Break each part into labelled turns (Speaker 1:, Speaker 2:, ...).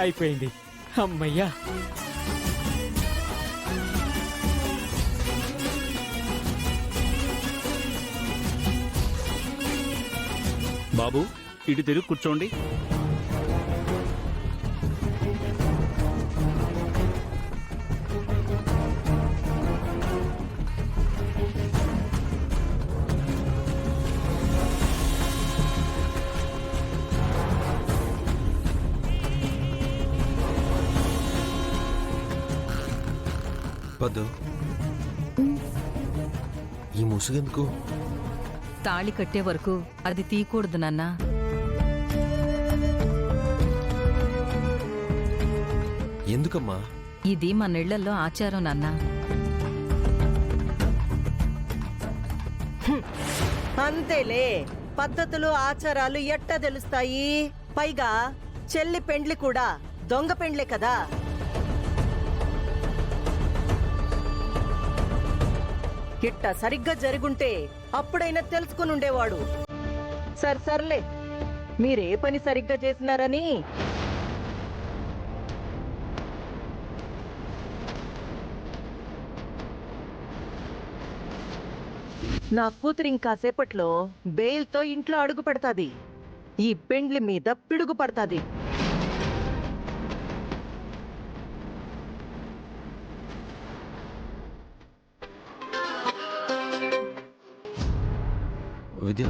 Speaker 1: అయిపోయింది. అమ్మయ్యా.
Speaker 2: బాబు, ఇటు తిరిగి కూర్చోండి.
Speaker 3: పద్దు, ఈ ముసుగెందుకు?
Speaker 4: తాళి కట్టే వరకు అది తీయకూడదు నాన్నా.
Speaker 3: ఎందుకమ్మా?
Speaker 4: ఇది మన ఇళ్లలో ఆచారం నాన్నా.
Speaker 5: అంతేలే, పద్ధతులు ఆచారాలు ఎట్టా తెలుస్తాయి? పైగా చెల్లి పెండ్లి కూడా దొంగ పెండ్లే కదా. ఇట్టా సరిగ్గా జరుగుంటే అప్పుడైనా తెలుసుకుని ఉండేవాడు. సర్లే, మీరే పని సరిగ్గా చేసినారని నా కూతురు ఇంకాసేపట్లో బెయిల్తో ఇంట్లో అడుగు పెడతాది. ఈ పెండ్లి మీద పిడుగు పడతాది.
Speaker 3: విద్య,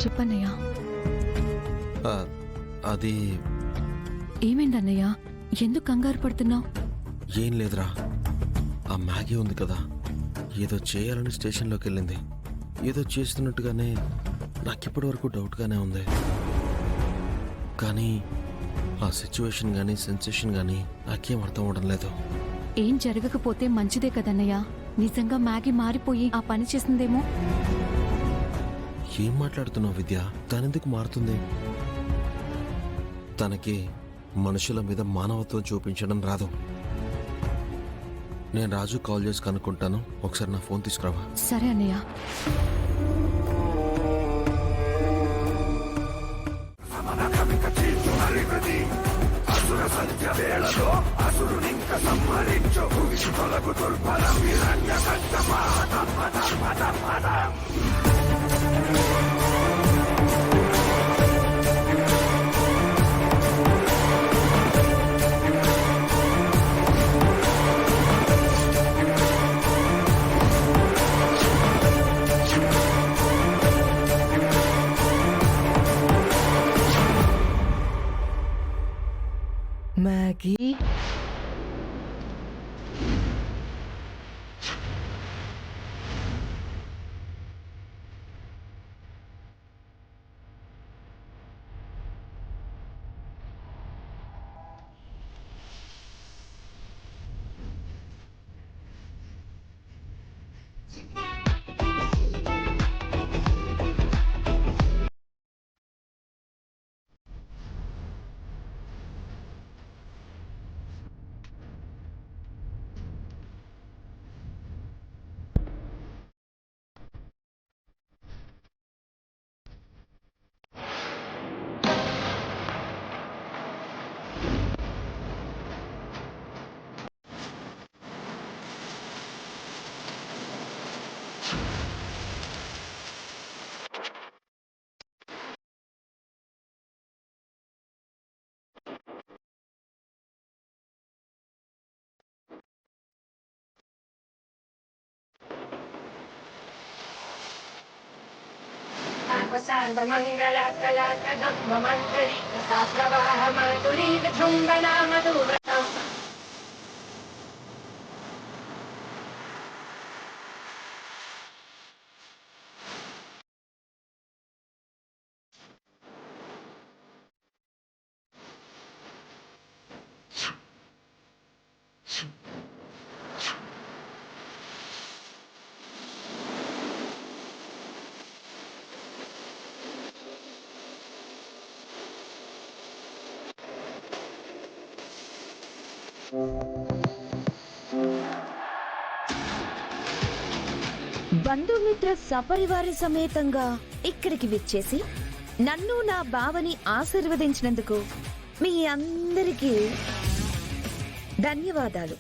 Speaker 6: చెప్పన్నయ్యా.
Speaker 3: అది
Speaker 6: ఏమైందన్నయ్యా? ఎందుకు కంగారు పడుతున్నావు?
Speaker 3: ఏం లేదురా, ఆ మ్యాగీ ఉంది కదా, ఏదో చేయాలని స్టేషన్లోకి వెళ్ళింది. ఏదో చేస్తున్నట్టుగానే నాకిప్పటి వరకు డౌట్గానే ఉంది. కానీ ఆ సిచ్యువేషన్ కానీ సెన్సేషన్ కానీ నాకేం అర్థం అవడం లేదు.
Speaker 6: ఏం జరగకపోతే మంచిదే కదన్నయ్యా. నిజంగా మ్యాగీ మారిపోయి ఆ పని చేసిందేమో.
Speaker 3: ఏం మాట్లాడుతున్నావు విద్య? తనెందుకు మారుతుంది? తనకి మనుషుల మీద మానవత్వం చూపించడం రాదు. నేను రాజు కాల్ చేసి కనుక్కుంటాను. ఒకసారి నా ఫోన్ తీసుకురావా?
Speaker 6: సరే అన్నయ్య.
Speaker 5: మ్యాగీ,
Speaker 7: బంధుమిత్ర సపరివార సమేతంగా ఇక్కడికి విచ్చేసి నన్ను నా బావని ఆశీర్వదించినందుకు మీ అందరికీ ధన్యవాదాలు.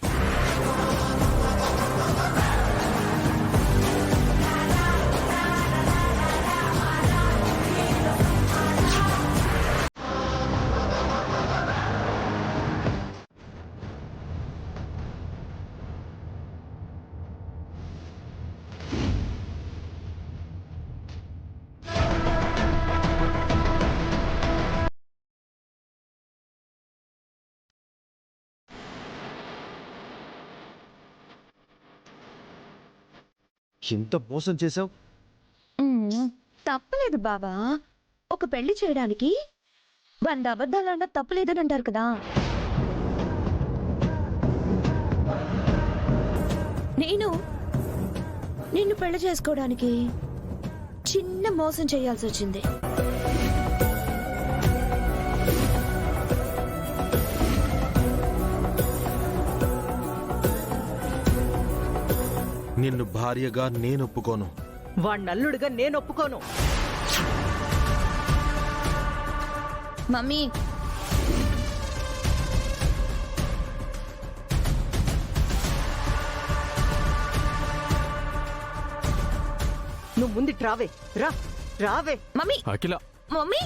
Speaker 8: ఎంత మోసం చేశావు?
Speaker 7: తప్పలేదు బావా. ఒక పెళ్లి చేయడానికి 100 అబద్ధాలన్నా తప్పలేదని అంటారు కదా. నేను నిన్ను పెళ్లి చేసుకోవడానికి చిన్న మోసం చేయాల్సి వచ్చింది.
Speaker 3: నిన్ను భార్యగా నేను ఒప్పుకోను.
Speaker 5: వాణ్ణల్లుడుగా నేను ఒప్పుకోను.
Speaker 7: మమ్మీ,
Speaker 5: నువ్వు ముందు రావే, రావే.
Speaker 7: మమ్మీ,
Speaker 2: అఖిల
Speaker 7: మమ్మీ.